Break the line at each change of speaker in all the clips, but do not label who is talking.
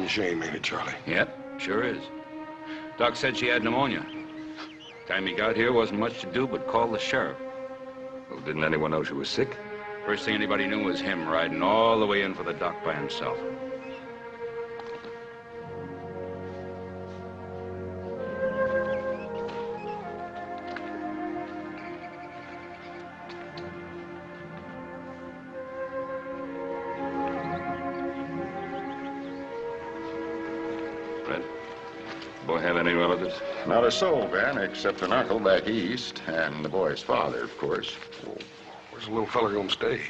doggone shame, ain't it, Charlie?
Yep, sure is. Doc said she had pneumonia. Time he got here, wasn't much to do but call the sheriff.
Well, didn't anyone know she was sick?
First thing anybody knew was him riding all the way in for the doc by himself.
Boy have any relatives?
Not a soul, Ben, except an uncle back east, and the boy's father, of course.
Well, where's the little fella gonna stay?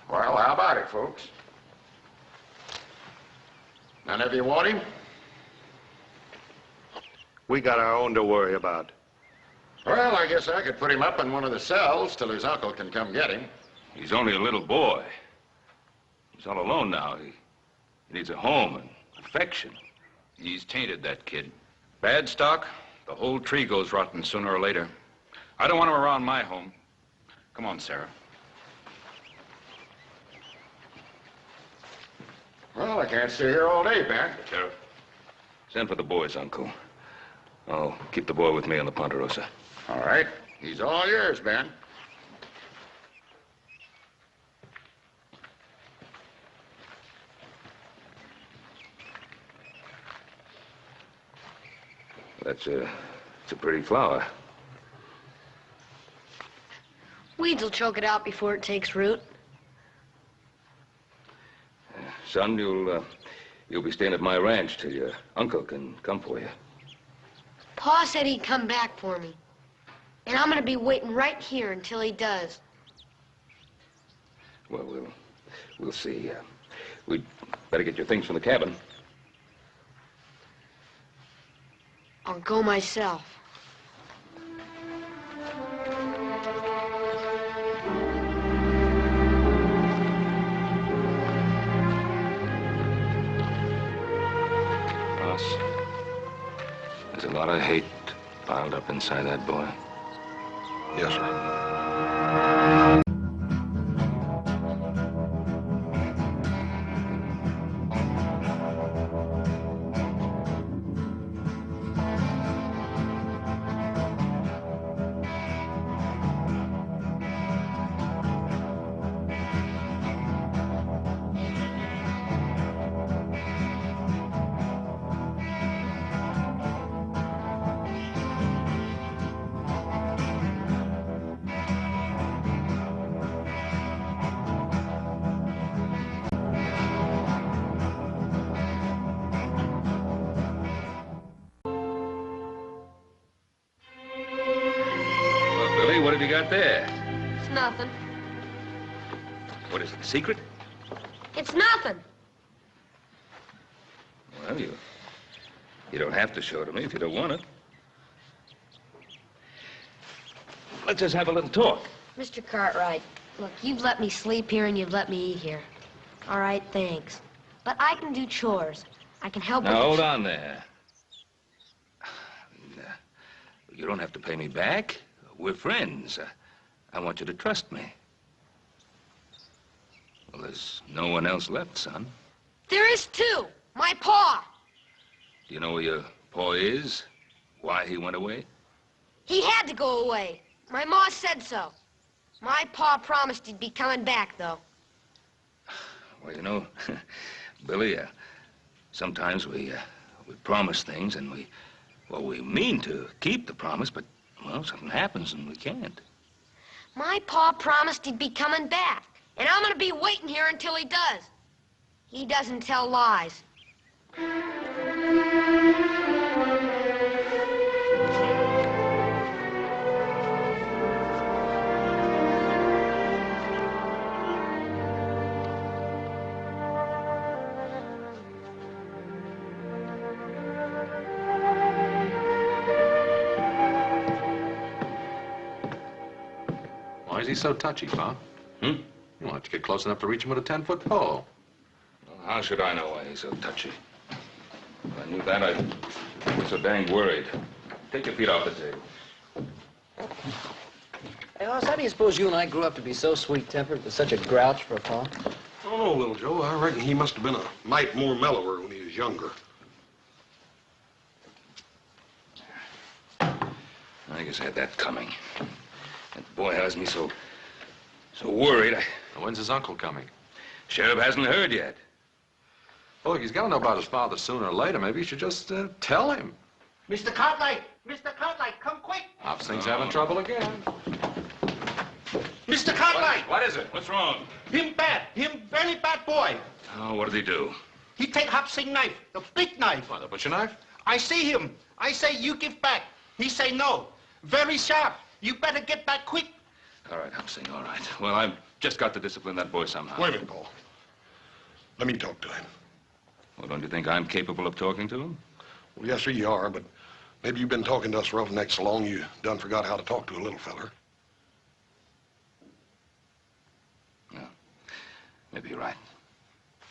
Well, how about it, folks? None of you want him?
We got our own to worry about.
Well, I guess I could put him up in one of the cells till his uncle can come get him.
He's only a little boy. He's all alone now. He needs a home and affection.
He's tainted, that kid. Bad stock, the whole tree goes rotten sooner or later. I don't want him around my home. Come on, Sarah.
Well, I can't stay here all day, Ben.
Sheriff, send for the boy's uncle. I'll keep the boy with me on the Ponderosa.
All right. He's all yours, Ben.
It's a pretty flower.
Weeds will choke it out before it takes root.
Son, you'll be staying at my ranch till your uncle can come for you.
Pa said he'd come back for me. And I'm gonna be waiting right here until he does.
Well, we'll see. We'd better get your things from the cabin.
I'll go myself.
Ross, there's a lot of hate piled up inside that boy.
Yes, sir.
What have you got there?
It's nothing.
What is it, a secret?
It's nothing.
Well, you don't have to show it to me if you don't want it. Let's just have a little talk.
Mr. Cartwright, look, you've let me sleep here and you've let me eat here. All right, thanks. But I can do chores. I can help with
Now, hold on there. You don't have to pay me back. We're friends. I want you to trust me. Well, there's no one else left, son.
There is too. My pa.
Do you know where your pa is? Why he went away?
He had to go away. My ma said so. My pa promised he'd be coming back, though.
Well, you know, Billy, sometimes we promise things and we mean to keep the promise, but, well, something happens and we can't.
My pa promised he'd be coming back, and I'm gonna be waiting here until he does. He doesn't tell lies.
Why is he so touchy, Pa?
Hmm?
Why don't you get close enough to reach him with a 10-foot pole?
Well, how should I know why he's so touchy? If I knew that, I'd be so dang worried. Take your feet off the table.
Hey, Hoss, how do you suppose you and I grew up to be so sweet-tempered with such a grouch for a pa?
I don't know, little Joe. I reckon he must have been a mite more mellower when he was younger.
I guess I had that coming. That boy has me so worried.
Now, when's his uncle coming?
Sheriff hasn't heard yet.
Well, look, he's got to know about his father sooner or later. Maybe you should just tell him.
Mr. Cartwright! Mr. Cartwright, come quick!
Hobson's having trouble again.
Mr. Cartwright!
What is it? What's wrong?
Him bad. Him very bad boy.
Oh, what did he do?
He take Hobson knife, the big knife.
What, the butcher knife?
I see him. I say, you give back. He say no. Very sharp. You better get back quick.
All right, Hobson, all right. Well, I've just got to discipline that boy somehow.
Wait a minute, Paul. Let me talk to him.
Well, don't you think I'm capable of talking to him?
Well, yes, sir, you are, but maybe you've been talking to us roughnecks so long you done forgot how to talk to a little feller.
No. Maybe you're right.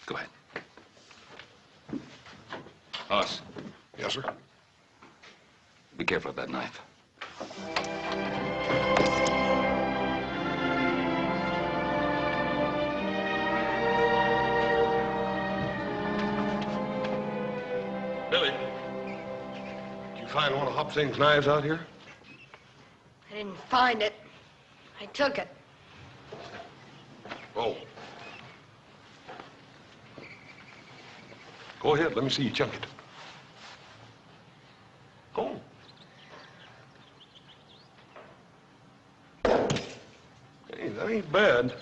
Go ahead. Hoss,
Yes, sir.
be careful of that knife.
Billy, did you find one of Hop Singh's knives out here?
I didn't find it. I took it.
Oh. Go ahead, let me see you chunk it. Go on. Hey, that ain't bad.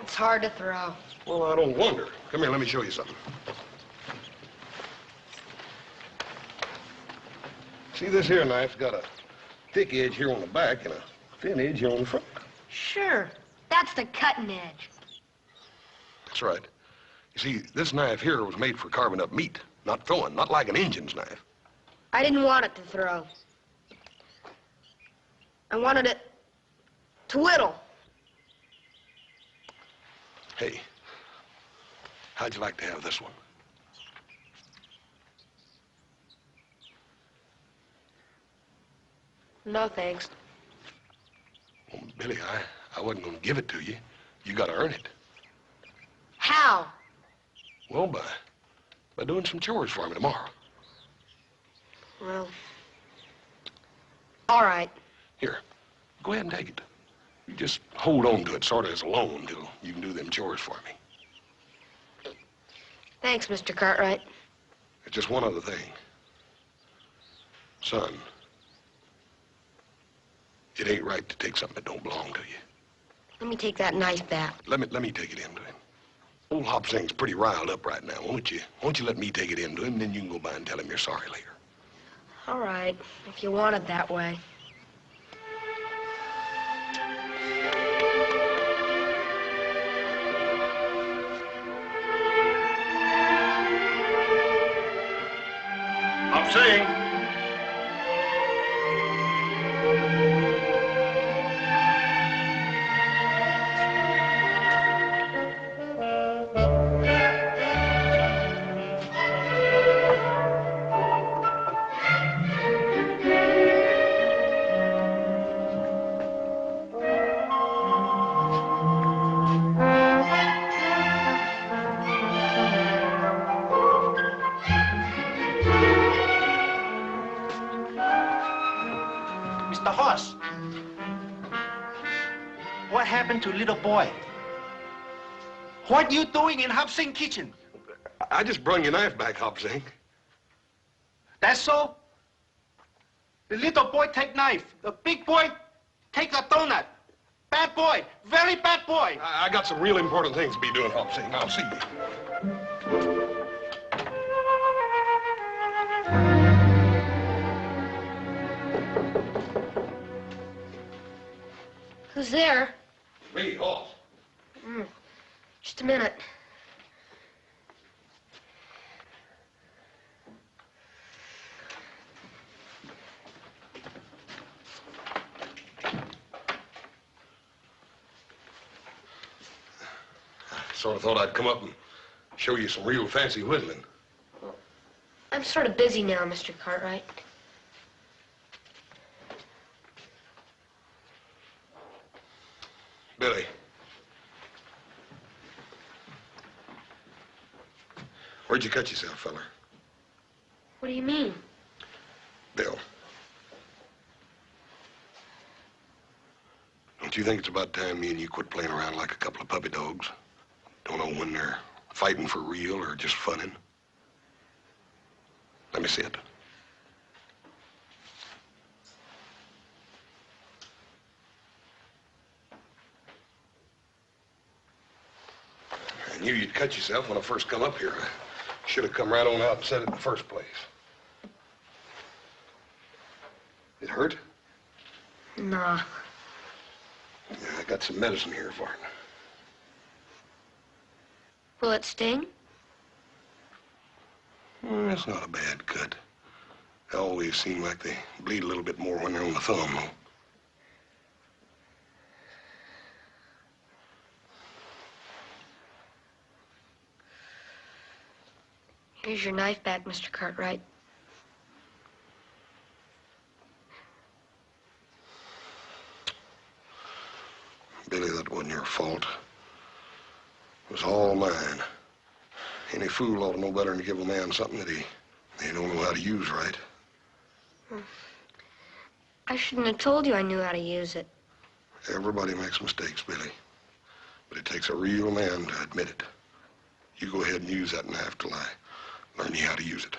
It's hard to throw.
Well, I don't wonder. Come here, let me show you something. See, this here knife's got a thick edge here on the back and a thin edge here on the front.
Sure. That's the cutting edge.
That's right. You see, this knife here was made for carving up meat, not throwing, not like an Injun's knife.
I didn't want it to throw. I wanted it to whittle.
Hey, how'd you like to have this one?
No, thanks.
Well, Billy, I wasn't going to give it to you. You got to earn it.
How?
Well, by doing some chores for me tomorrow.
Well, all right.
Here, go ahead and take it. You just hold on to it sort of as a loan till you can do them chores for me.
Thanks, Mr. Cartwright.
It's just one other thing. Son, it ain't right to take something that don't belong to you.
Let me take that knife back.
Let me take it in to him. Old Hop Singh's pretty riled up right now. Won't you let me take it in to him, then you can go by and tell him you're sorry later.
All right, if you want it that way.
Hop Singh!
Mr. Hoss. What happened to little boy? What you doing in Hobson kitchen?
I just brung your knife back, Hop Singh.
That's so? The little boy take knife. The big boy take a donut. Bad boy. Very bad boy.
I got some real important things to be doing, Hop Singh. I'll see you.
Who's there?
Me, Hoss.
Just a minute.
Sort of thought I'd come up and show you some real fancy whittling.
I'm sort of busy now, Mr. Cartwright.
Where'd you cut yourself, fella?
What do you mean?
Bill. Don't you think it's about time me and you quit playing around like a couple of puppy dogs? Don't know when they're fighting for real or just funning. Let me see it. I knew you'd cut yourself when I first come up here. I should have come right on out and said it in the first place. It hurt?
Nah.
Yeah, I got some medicine here for it.
Will it sting?
It's not a bad cut. They always seem like they bleed a little bit more when they're on the thumb, though.
Here's your knife back, Mr. Cartwright.
Billy, that wasn't your fault. It was all mine. Any fool ought to know better than to give a man something that he don't know how to use right.
I shouldn't have told you I knew how to use it.
Everybody makes mistakes, Billy. But it takes a real man to admit it. You go ahead and use that knife till I learn you how to use it.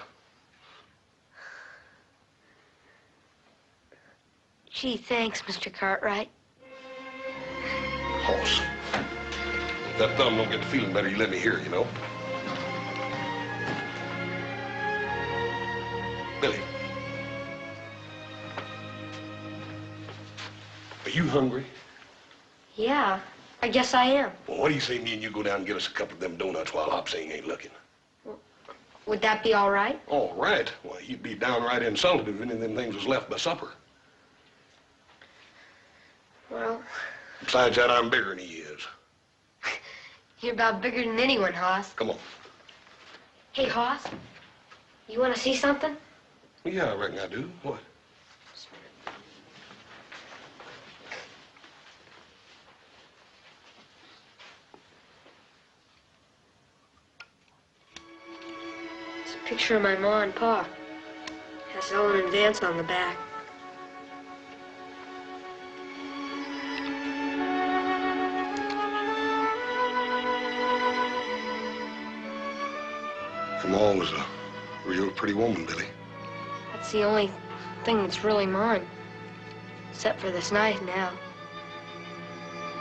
Gee, thanks, Mr. Cartwright.
Hoss. If that thumb don't get to feeling better, you let me hear, you know? Billy. Are you hungry?
Yeah, I guess I am.
Well, what do you say me and you go down and get us a couple of them donuts while Hopsing ain't looking?
Would that be all right?
All right. Well, you'd be downright insulted if any of them things was left by supper.
Well,
Besides that, I'm bigger than he is.
you're about bigger than anyone, Hoss.
Come on.
Hey, Hoss, you want to see something?
Yeah, I reckon I do. What?
It's a picture of my ma and pa. Has Ellen and Vance on the back.
Your ma was a real pretty woman, Billy.
That's the only thing that's really mine. Except for this knife now.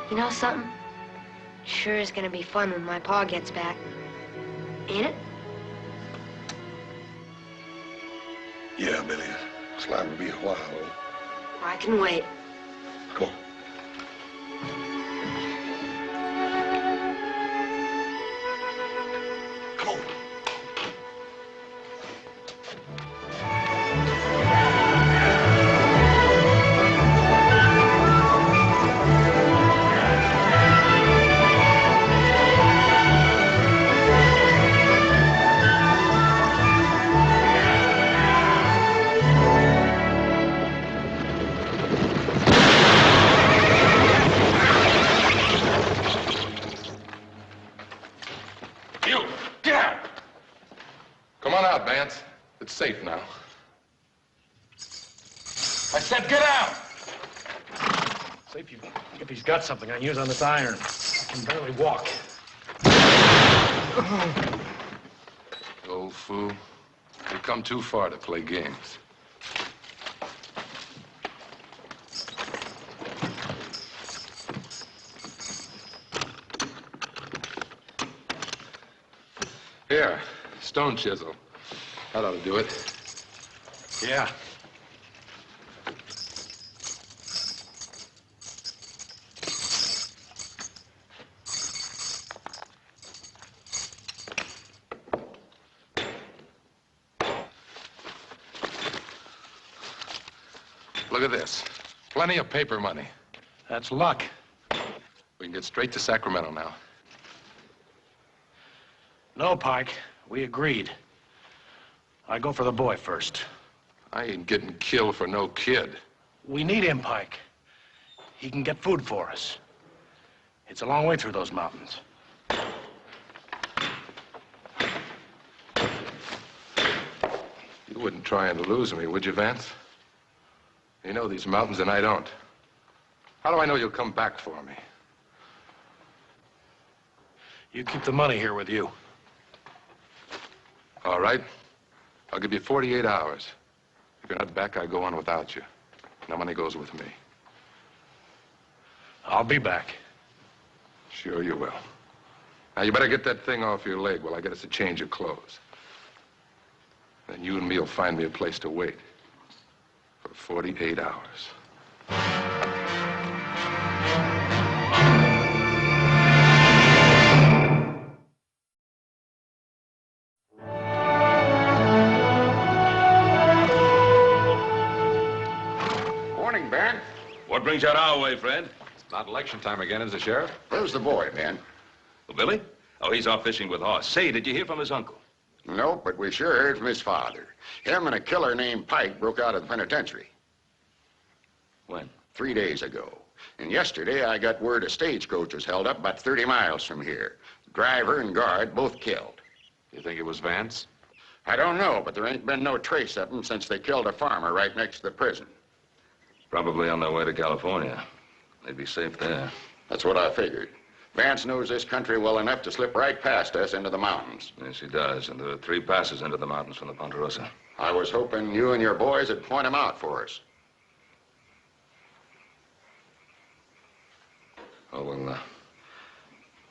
You know something? Sure is gonna be fun when my pa gets back. Ain't it?
Yeah, Billy. It's liable to be a while, though.
I can wait.
Come on. Come on.
You, get out! Come on out, Vance. It's safe now. I said get out!
See if he's got something I can use on this iron. I can barely walk.
You old fool. You've come too far to play games. Here, stone chisel. That ought to do it.
Yeah.
Look at this. Plenty of paper money.
That's luck.
We can get straight to Sacramento now.
No, Pike. We agreed. I go for the boy first.
I ain't getting killed for no kid.
We need him, Pike. He can get food for us. It's a long way through those mountains.
You wouldn't try and lose me, would you, Vance? You know these mountains and I don't. How do I know you'll come back for me?
You keep the money here with you.
All right. I'll give you 48 hours. If you're not back, I go on without you. No money goes with me.
I'll be back.
Sure you will. Now, you better get that thing off your leg while I get us a change of clothes. Then you and me will find me a place to wait for 48 hours.
Morning, Ben.
What brings you out our way, Fred?
It's not election time again, is it, Sheriff?
Where's the boy, Ben?
Well, Billy? Oh, he's off fishing with Hoss. Say, did you hear from his uncle?
Nope, but we sure heard from his father. Him and a killer named Pike broke out of the penitentiary.
When?
3 days ago. And yesterday I got word a stagecoach was held up about 30 miles from here. Driver and guard both killed.
You think it was Vance?
I don't know, but there ain't been no trace of them since they killed a farmer right next to the prison.
Probably on their way to California. They'd be safe there.
That's what I figured. Vance knows this country well enough to slip right past us into the mountains.
Yes, he does. And there are 3 passes into the mountains from the Ponderosa.
I was hoping you and your boys would point him out for us.
Oh,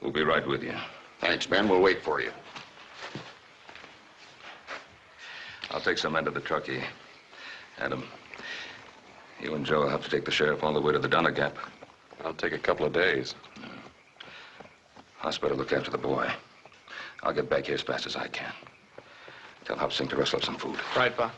we'll be right with you.
Thanks, Ben. We'll wait for you.
I'll take some men to the truckee. Adam, you and Joe will have to take the sheriff all the way to the Donner Gap.
I'll take a couple of days.
Hoss better look after the boy. I'll get back here as fast as I can. Tell Hop Sink to rustle up some food.
Right, Pa.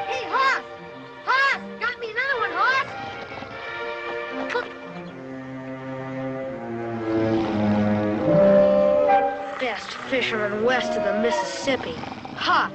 Hey, Hoss! Hoss! Got me another one, Hoss! Best fisherman west of the Mississippi. Ha!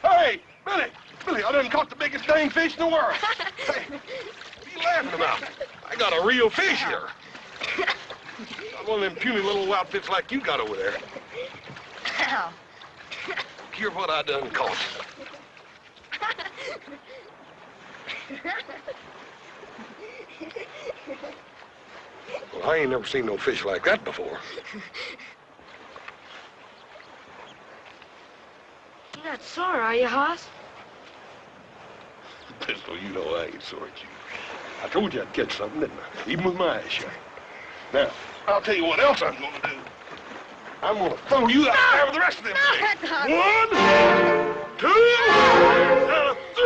Hey, Billy! Billy, I done caught the biggest dang fish in the world. Hey, what are you laughing about? I got a real fish here. Not one of them puny little outfits like you got over there.
Ow.
Hear what I done caught. Well, I ain't never seen no fish like that before.
You're not sore, are you, Hoss?
Pistol, you know I ain't sore at you. I told you I'd catch something, didn't I? Even with my eyes shut. Now, I'll tell you what else I'm gonna do. I'm gonna throw you out there with the rest of them things.
No.
1, 2, and 3!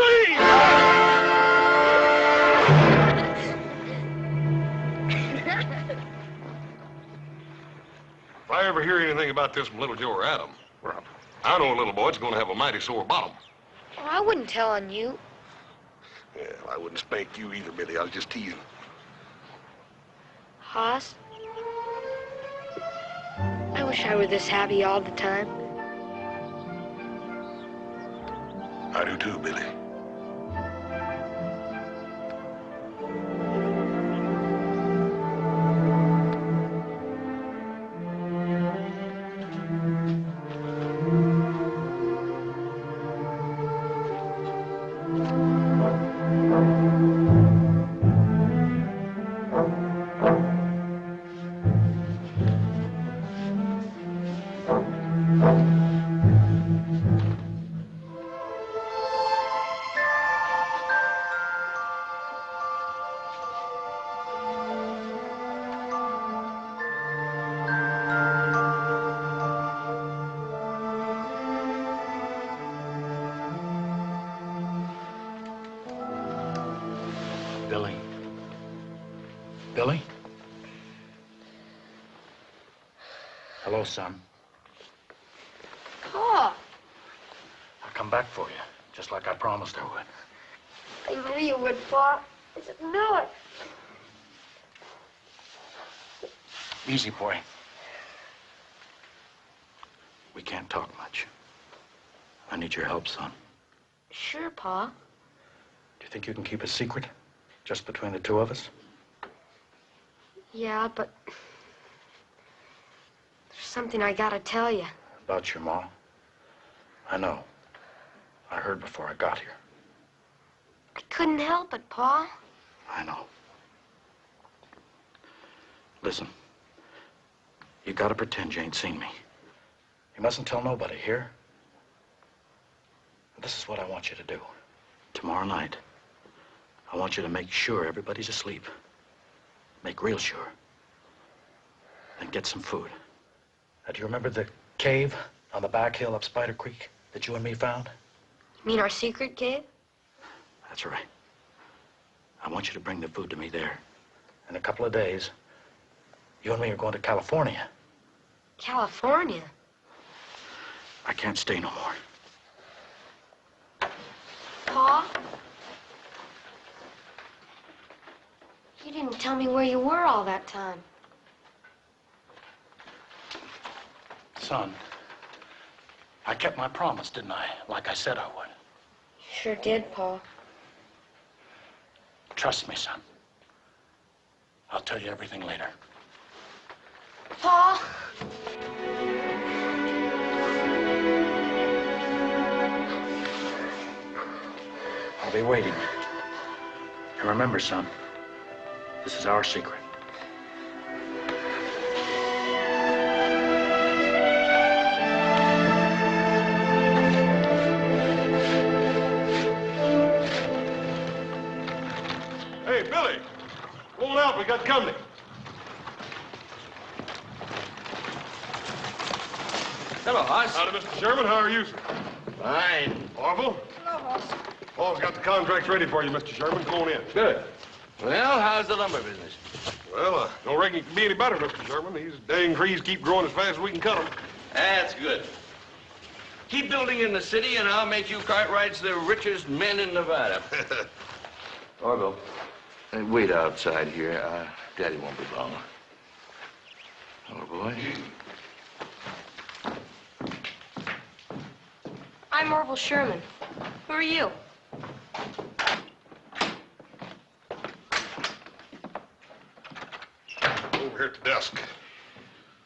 If I ever hear anything about this from Little Joe or Adam, well, I know a little boy that's gonna have a mighty sore bottom.
Oh, I wouldn't tell on you.
Yeah, I wouldn't spank you either, Billy. I was just teasing.
Hoss? I wish I were this happy all the time.
I do too, Billy.
Billy. Billy? Hello, son.
Pa,
I'll come back for you, just like I promised I would.
I knew you would, Pa. I just knew it.
Easy, boy. We can't talk much. I need your help, son.
Sure, Pa.
Do you think you can keep a secret? Just between the two of us?
Yeah, but there's something I gotta tell you.
About your mom? I know. I heard before I got here.
I couldn't help it, Pa.
I know. Listen. You gotta pretend you ain't seen me. You mustn't tell nobody, here? This is what I want you to do. Tomorrow night, I want you to make sure everybody's asleep. Make real sure. And get some food. Now, do you remember the cave on the back hill up Spider Creek that you and me found?
You mean our secret cave?
That's right. I want you to bring the food to me there. In a couple of days, you and me are going to California.
California?
I can't stay no more.
Pa? You didn't tell me where you were all that time.
Son, I kept my promise, didn't I? Like I said I would.
Sure did, Pa.
Trust me, son. I'll tell you everything later.
Pa?
I'll be waiting. And remember, son, this is our secret.
Hey, Billy, roll out. We got company.
Hello, Hoss.
Howdy, Mr. Sherman. How are you, sir?
Fine.
Orville?
Hello, Hoss.
Paul's got the contracts ready for you, Mr. Sherman. Come on in.
Good. Well, how's the lumber business?
Well, I don't reckon it can be any better, Mr. Sherman. These dang trees keep growing as fast as we can cut them.
That's good. Keep building in the city, and I'll make you Cartwrights the richest men in Nevada. Orville, wait outside here. Daddy won't be long. Hello, boy.
I'm Orville Sherman. Who are you?
Over here at the desk.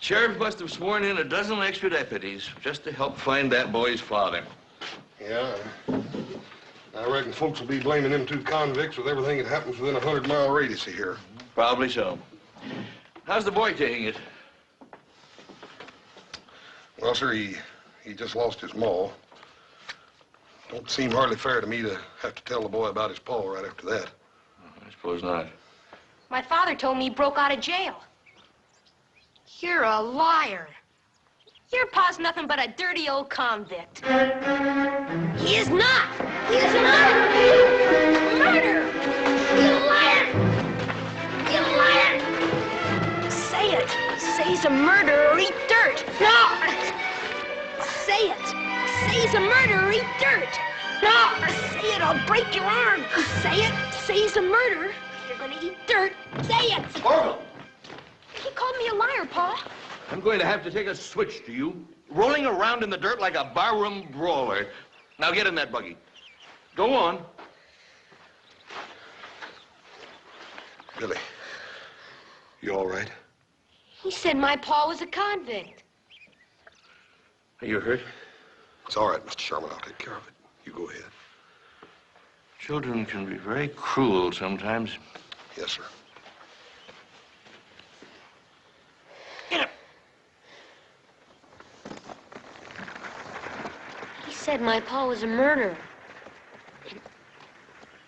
Sheriff must have sworn in a dozen extra deputies just to help find that boy's father.
Yeah, I reckon folks will be blaming them two convicts with everything that happens within a 100-mile radius of here.
Probably so. How's the boy taking it?
Well, sir, he just lost his maw. Don't seem hardly fair to me to have to tell the boy about his paw right after that.
I suppose not.
My father told me he broke out of jail. You're a liar. Your pa's nothing but a dirty old convict. He is not. He is not. Murder. You liar. You liar. Say it. Say he's a murderer or eat dirt. No. Say it. Say he's a murderer or eat dirt. No. Say it. I'll break your arm. Say it. Say he's a murderer. You're gonna eat dirt. Say it.
Orville!
He called me a liar, Pa.
I'm going to have to take a switch to you, rolling around in the dirt like a barroom brawler. Now get in that buggy. Go on.
Billy, you all right?
He said my pa was a convict.
Are you hurt?
It's all right, Mr. Sherman. I'll take care of it. You go ahead.
Children can be very cruel sometimes.
Yes, sir.
He said my pa was a murderer.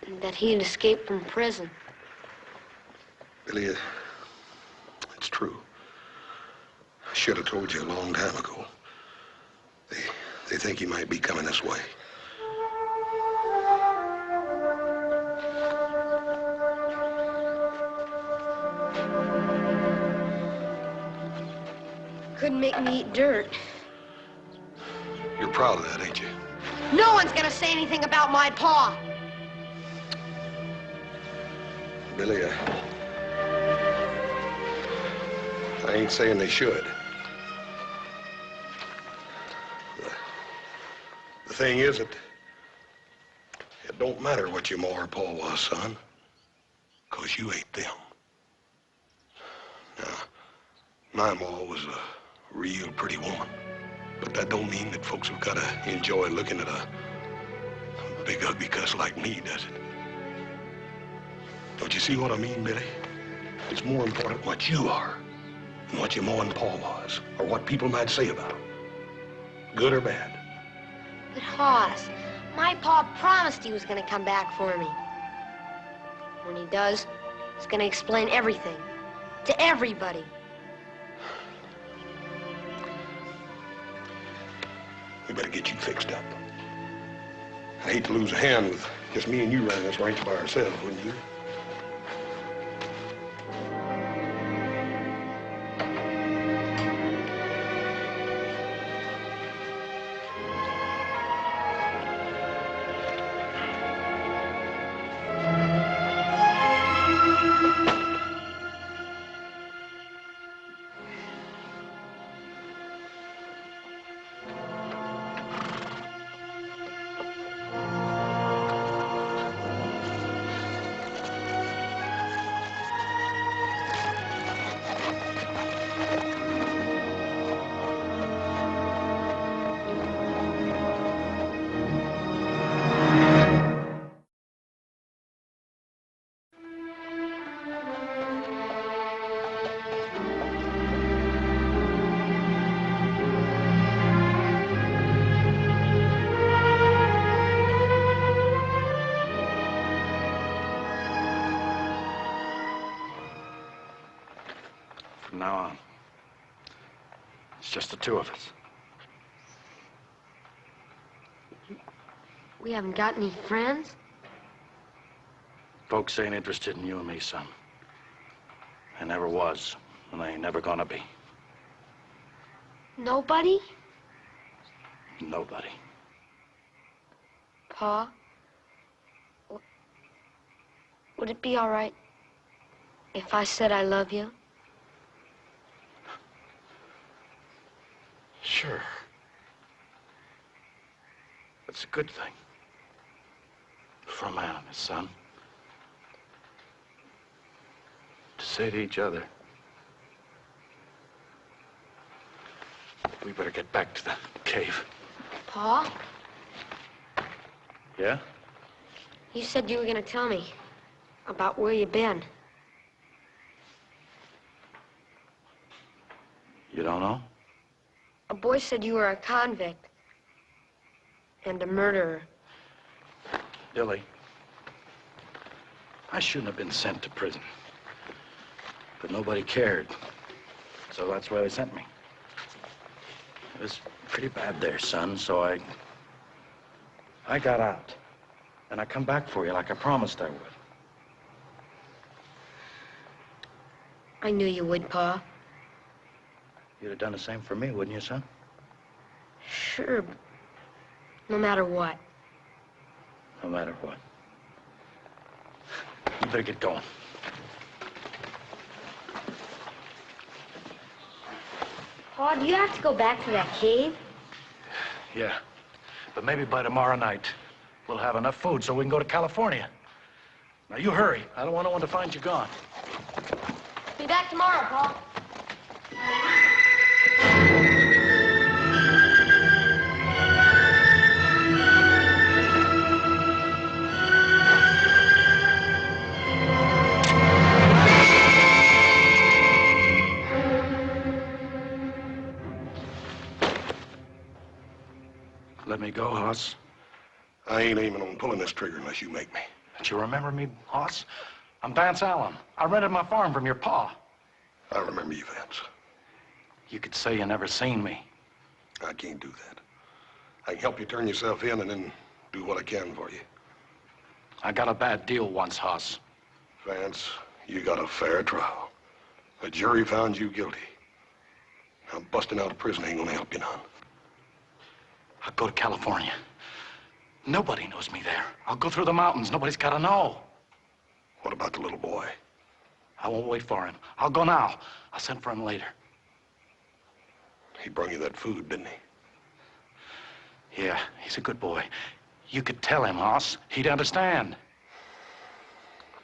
And that he had escaped from prison.
Billy, it's true. I should have told you a long time ago. They think he might be coming this way.
couldn't make me eat dirt.
You're proud of that, ain't you?
No one's gonna say anything about my pa.
Billy, I ain't saying they should. The thing is that it don't matter what your ma or pa was, son, 'cause you ain't them. Now, my ma was a real pretty woman, but that don't mean that folks have gotta enjoy looking at a big ugly cuss like me, does it? Don't you see what I mean, Billy? It's more important what you are than what your ma and pa was, or what people might say about them, good or bad.
But Hoss, my pa promised he was gonna come back for me. When he does, he's gonna explain everything to everybody.
We better get you fixed up. I hate to lose a hand with just me and you running this ranch by ourselves, wouldn't you?
From now on, it's just the two of us.
We haven't got any friends?
Folks ain't interested in you and me, son. They never was, and they ain't never gonna be.
Nobody?
Nobody.
Pa? Would it be all right if I said I love you?
Sure. It's a good thing. For a man and his son. To say to each other, we better get back to the cave.
Pa?
Yeah?
You said you were gonna tell me about where you've been.
You don't know?
A boy said you were a convict and a murderer.
Billy, I shouldn't have been sent to prison. But nobody cared. So that's why they sent me. It was pretty bad there, son, so I got out. And I come back for you like I promised I would.
I knew you would, Pa.
You'd have done the same for me, wouldn't you, son?
Sure, but no matter what.
No matter what. You better get going.
Pa, do you have to go back to that cave?
Yeah. But maybe by tomorrow night, we'll have enough food so we can go to California. Now, you hurry. I don't want no one to find you gone.
Be back tomorrow, Pa.
Let me go, Hoss.
I ain't aiming on pulling this trigger unless you make me.
Don't you remember me, Hoss? I'm Vance Allen. I rented my farm from your pa.
I remember you, Vance.
You could say you never seen me.
I can't do that. I can help you turn yourself in and then do what I can for you.
I got a bad deal once, Hoss.
Vance, you got a fair trial. A jury found you guilty. I'm busting out of prison ain't gonna help you none.
I'll go to California. Nobody knows me there. I'll go through the mountains. Nobody's got to know.
What about the little boy?
I won't wait for him. I'll go now. I'll send for him later.
He brought you that food, didn't he?
Yeah, he's a good boy. You could tell him, Hoss. He'd understand.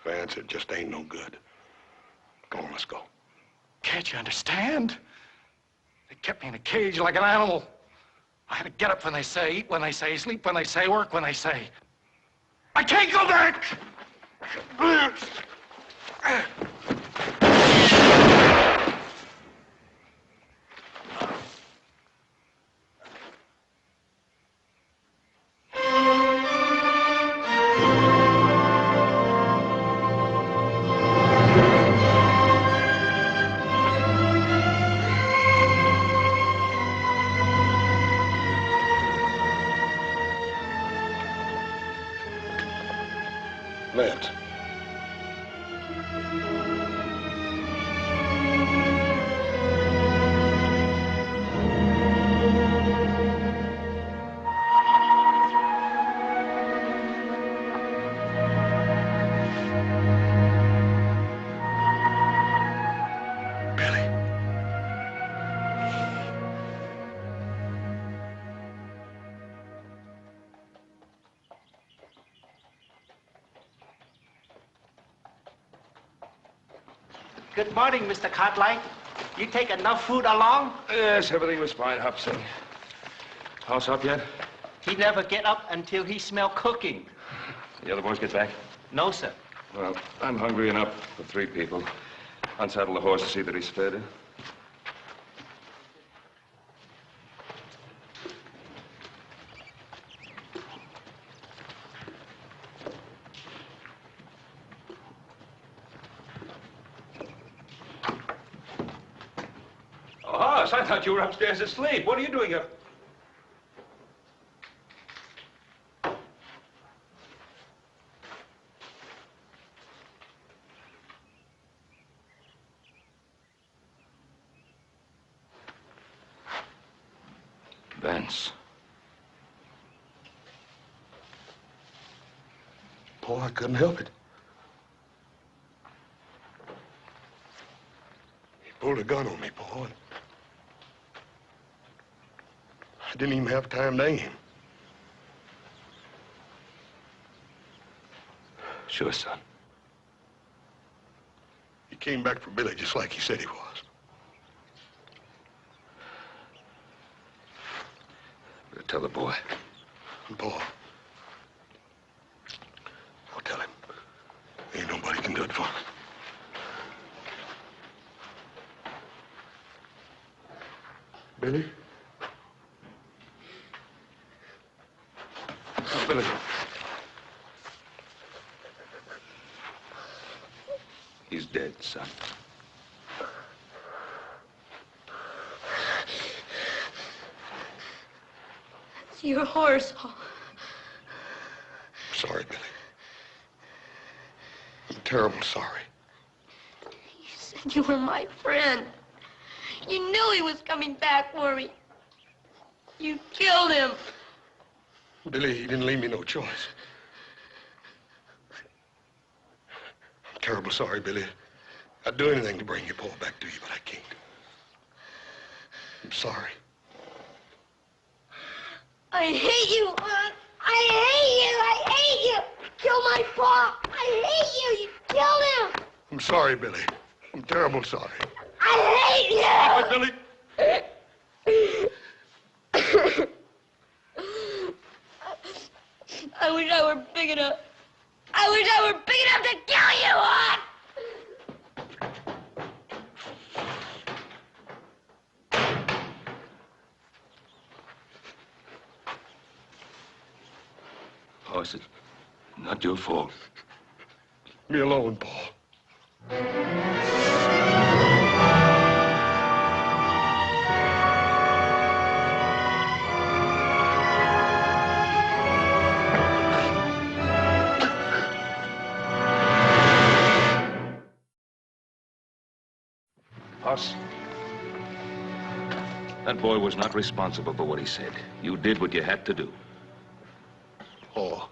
Vance, it just ain't no good. Come on, let's go.
Can't you understand? They kept me in a cage like an animal. I had to get up when they say, eat when they say, sleep when they say, work when they say. I can't go back!
Vance.
Good morning, Mr. Cartwright. You take enough food along?
Yes, everything was fine, Hobson. House up yet?
He never get up until he smell cooking.
The other boys get back?
No, sir.
Well, I'm hungry enough for 3 people. Unsaddle the horse to see that he's fed. Oh, Hoss, I thought you were upstairs asleep. What are you doing up? Vance.
Paul, I couldn't help it. He pulled a gun on me, Paul. And I didn't even have time to aim.
Sure, son.
He came back for Billy just like he said he was.
Better tell the boy.
And Paul, I'll tell him. Ain't nobody can do it for me. Billy?
Oh, Billy. He's dead, son.
It's your horse.
Sorry, Billy. I'm terrible sorry.
You said you were my friend. You knew he was coming back for me. You killed him.
Billy, he didn't leave me no choice. I'm terrible sorry, Billy. I'd do anything to bring your Paul back to you, but I can't. I'm sorry.
I hate you, Lon. I hate you. I hate you. Kill my Paul. I hate you. You killed him.
I'm sorry, Billy. I'm terrible sorry.
I hate you.
Stop it, Billy.
I wish I were big enough. I wish I were big enough to kill you, Lon.
Hoss, it's not your fault.
Leave me alone, Paul.
Hoss. That boy was not responsible for what he said. You did what you had to do.
Oh,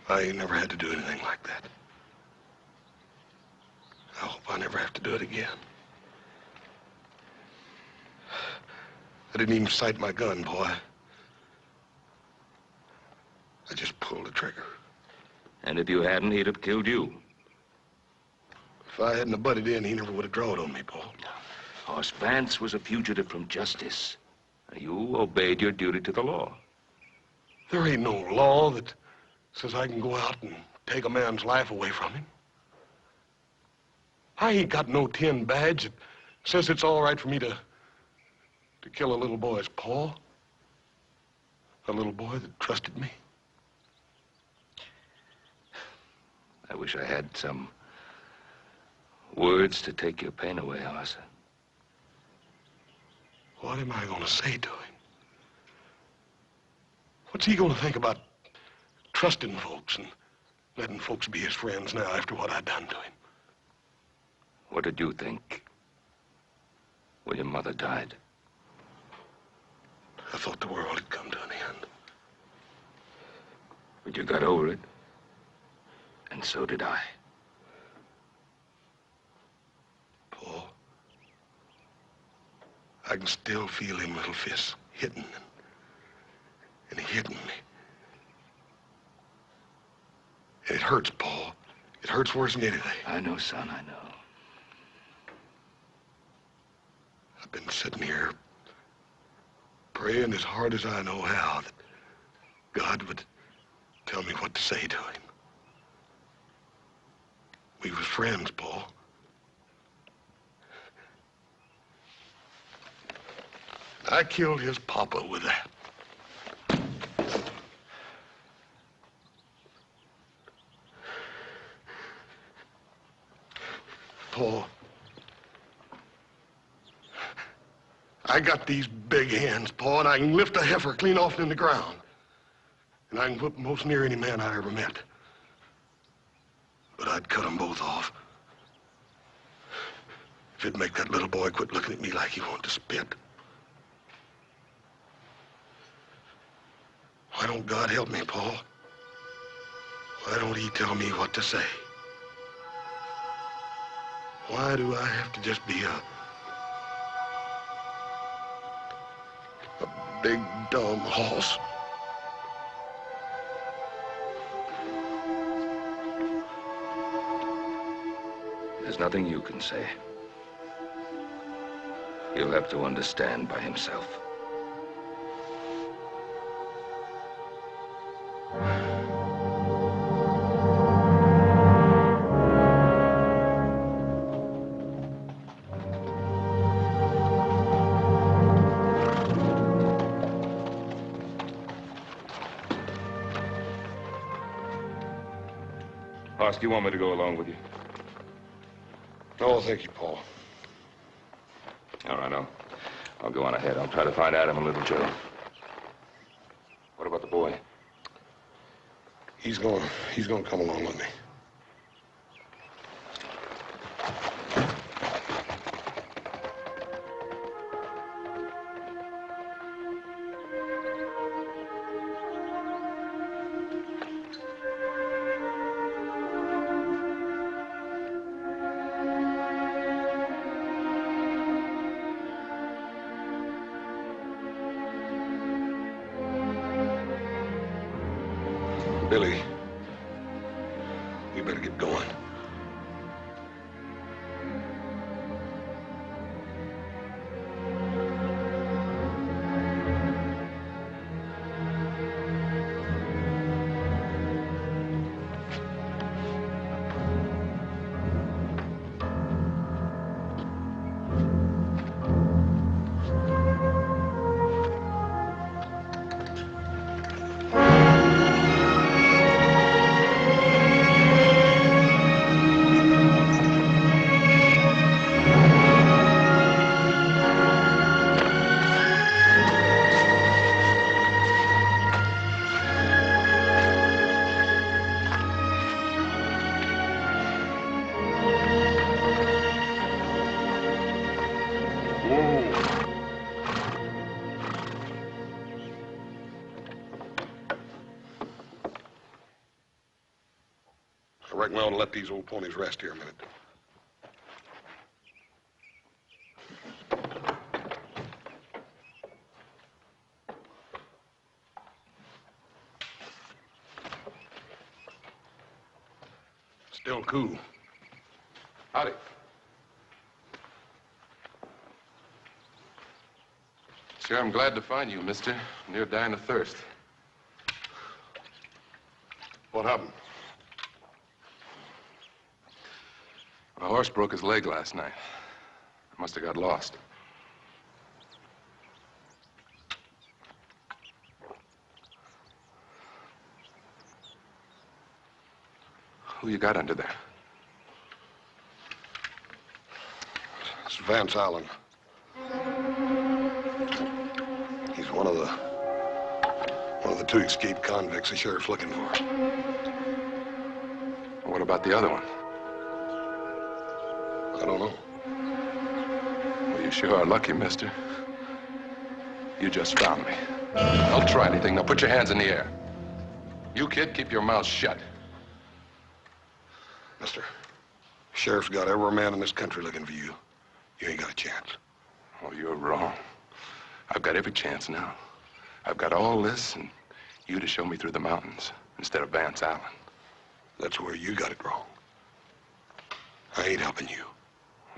I ain't never had to do anything like that. I hope I never have to do it again. I didn't even sight my gun, boy. I just pulled the trigger.
And if you hadn't, he'd have killed you.
If I hadn't have butted in, he never would have drawed on me, Paul.
Hoss Vance was a fugitive from justice. You obeyed your duty to the law.
There ain't no law that says I can go out and take a man's life away from him. I ain't got no tin badge that says it's all right for me to kill a little boy's paw. A little boy that trusted me.
I wish I had some words to take your pain away, Hoss.
What am I gonna say to him? What's he gonna think about trusting folks and letting folks be his friends now after what I done to him?
What did you think when your mother died?
I thought the world had come to an end.
But you got over it. And so did I.
Paul, I can still feel him little fists hitting and hitting me. And it hurts, Paul. It hurts worse than anything.
I know, son, I know.
I've been sitting here praying as hard as I know how that God would tell me what to say to him. We was friends, Paul. I killed his papa with that. Paul, I got these big hands, Paul, and I can lift a heifer clean off in the ground. And I can whip most near any man I ever met. But I'd cut them both off. If it'd make that little boy quit looking at me like he wanted to spit. Why don't God help me, Paul? Why don't he tell me what to say? Why do I have to just be a big, dumb horse?
There's nothing you can say. He'll have to understand by himself.
Hoss, do you want me to go along with you?
Oh, thank you, Paul.
All right, I'll go on ahead. I'll try to find Adam and little Joe. What about the boy?
He's gonna come along with me. Billy, we better get going. I reckon we ought to let these old ponies rest here a minute. Still cool.
Howdy. Sure, I'm glad to find you, mister. Near dying of thirst.
What happened?
A horse broke his leg last night. Must have got lost. Who you got under there?
It's Vance Allen. He's one of the two escaped convicts the sheriff's looking for.
What about the other one?
I don't know.
Well, you sure are lucky, mister. You just found me. Don't try anything. Now put your hands in the air. You, kid, keep your mouth shut.
Mister, sheriff's got every man in this country looking for you. You ain't got a chance.
Oh, you're wrong. I've got every chance now. I've got all this and you to show me through the mountains instead of Vance Allen.
That's where you got it wrong. I ain't helping you.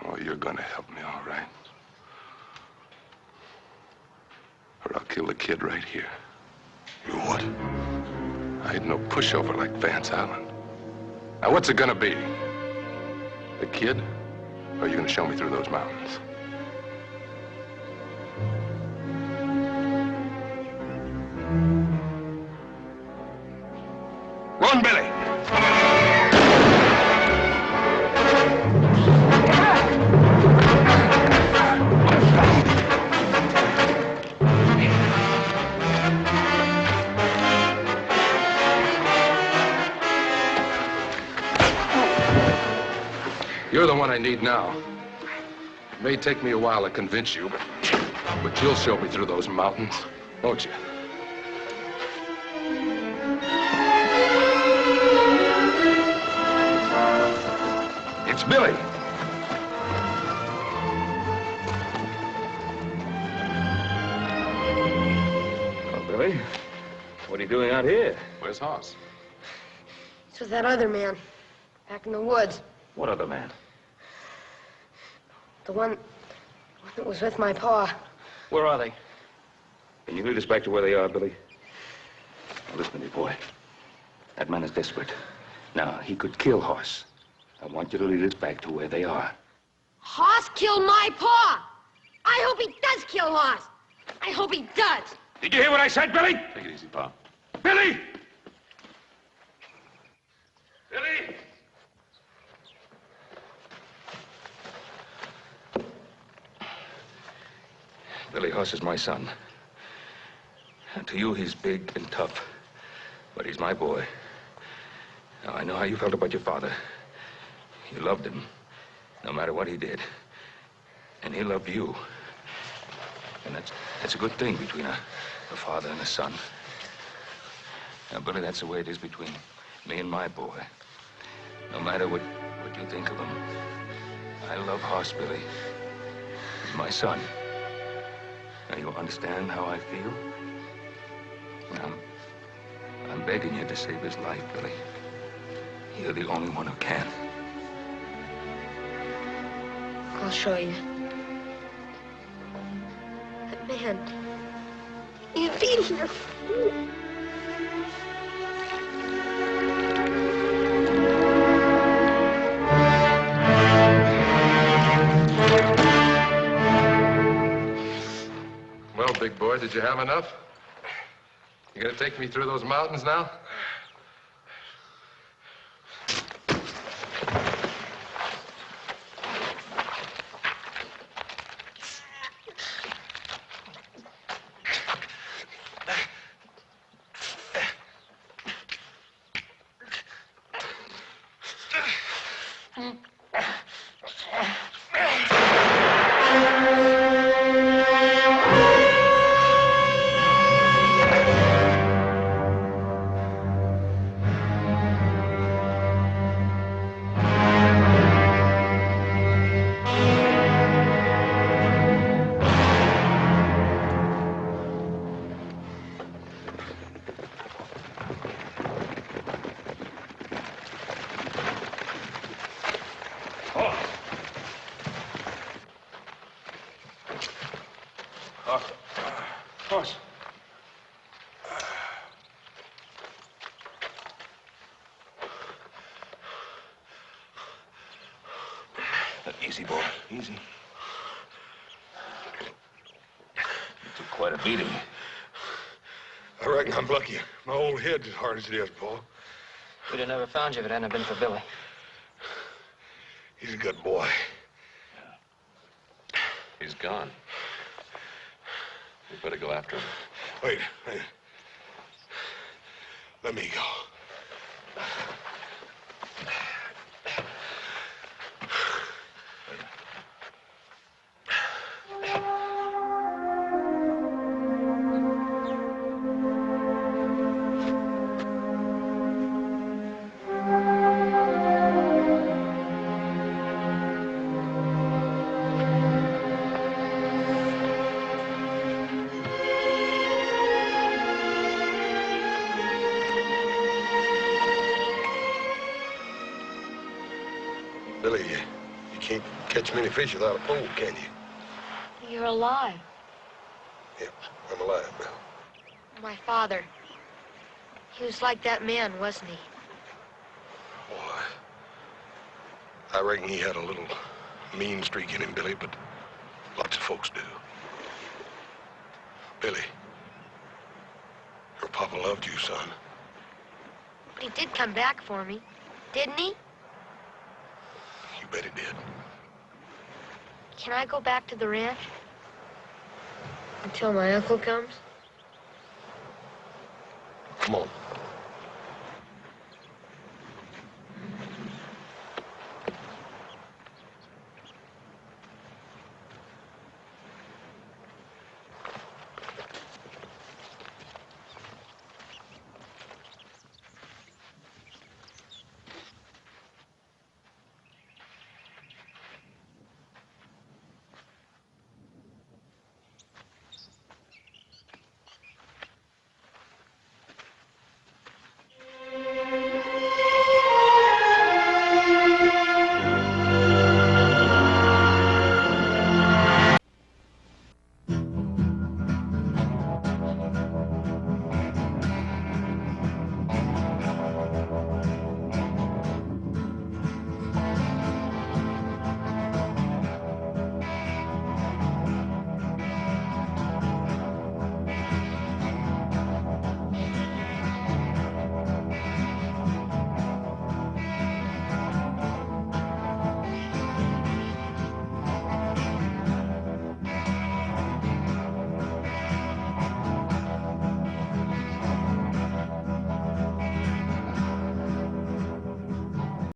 Oh, you're gonna help me, all right. Or I'll kill the kid right here.
You what?
I ain't no pushover like Vance Allen. Now, what's it gonna be? The kid? Or are you gonna show me through those mountains?
Run, Billy!
You're the one I need now. It may take me a while to convince you, but you'll show me through those mountains, won't you? It's Billy.
Oh, Billy, what are you doing out here?
Where's Hoss?
It's with that other man, back in the woods.
What other man?
The one that was with my pa.
Where are they?
Can you lead us back to where they are, Billy? Now, listen to me, boy. That man is desperate. Now, he could kill Hoss. I want you to lead us back to where they are.
Hoss killed my pa! I hope he does kill Hoss! I hope he does!
Did you hear what I said, Billy?
Take it easy, Pa.
Billy!
Billy!
Billy Hoss is my son. And to you, he's big and tough. But he's my boy. Now, I know how you felt about your father. You loved him, no matter what he did. And he loved you. And that's a good thing between a father and a son. Now, Billy, that's the way it is between me and my boy. No matter what you think of him, I love Hoss, Billy. He's my son. Now, you understand how I feel? Now, I'm begging you to save his life, Billy. You're the only one who can.
I'll show you. That man. He's beating her.
Well, big boy, did you have enough? You gonna take me through those mountains now?
Easy, boy. Easy. You took quite a beating.
I reckon I'm lucky. My old head's as hard as it is, Paul.
We'd have never found you if it hadn't been for Billy.
He's a good boy.
He's gone. We better go after him.
Wait. Let me go. Billy, you can't catch many fish without a pole, can you?
You're alive.
Yeah, I'm alive, Bill.
My father. He was like that man, wasn't he?
Boy, I reckon he had a little mean streak in him, Billy, but lots of folks do. Billy, your papa loved you, son.
But he did come back for me, didn't he?
You bet he did.
Can I go back to the ranch? Until my uncle comes?
Come on.